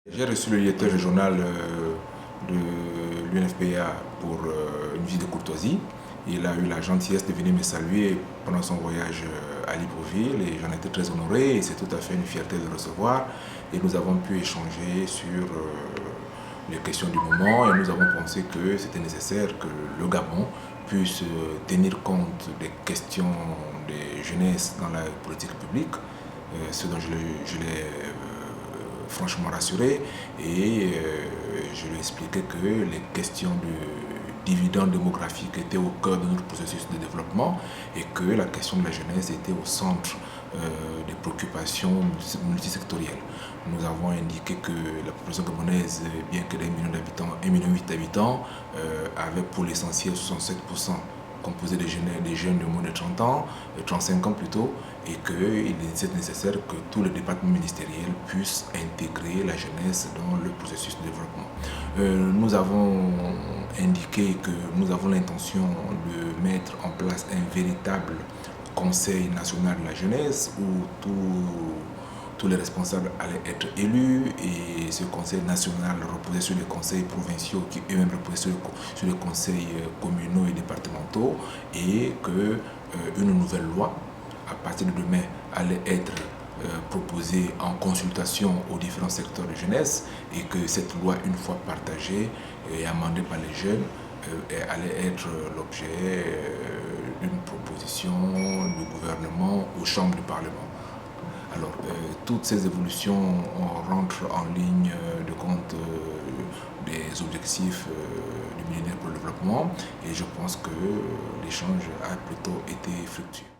J'ai reçu le directeur régional de l'UNFPA pour une visite de courtoisie. Il a eu la gentillesse de venir me saluer pendant son voyage à Libreville et j'en étais très honoré et c'est tout à fait une fierté de le recevoir. Et nous avons pu échanger sur les questions du moment et nous avons pensé que c'était nécessaire que le Gabon puisse tenir compte des questions des jeunesses dans la politique publique, ce dont je l'ai franchement rassuré et je lui ai expliqué que les questions de dividende démographique étaient au cœur de notre processus de développement et que la question de la jeunesse était au centre des préoccupations multisectorielles. Nous avons indiqué que la population gabonaise, bien qu'elle ait 1 million d'habitants, 1,8 million d'habitants, avait pour l'essentiel 67% composé des jeunes de moins de 30 ans, 35 ans plutôt, et qu'il est nécessaire que tous les départements ministériels puissent intégrer la jeunesse dans le processus de développement. Nous avons indiqué que nous avons l'intention de mettre en place un véritable Conseil national de la jeunesse où tous les responsables allaient être élus et ce conseil national reposait sur les conseils provinciaux qui eux-mêmes reposaient sur les conseils communaux et départementaux et qu'une nouvelle loi à partir de demain allait être proposée en consultation aux différents secteurs de jeunesse et que cette loi, une fois partagée et amendée par les jeunes, allait être l'objet d'une proposition du gouvernement aux chambres du Parlement. Alors, toutes ces évolutions rentrent en ligne de compte des objectifs du millénaire pour le développement et je pense que l'échange a plutôt été fructueux.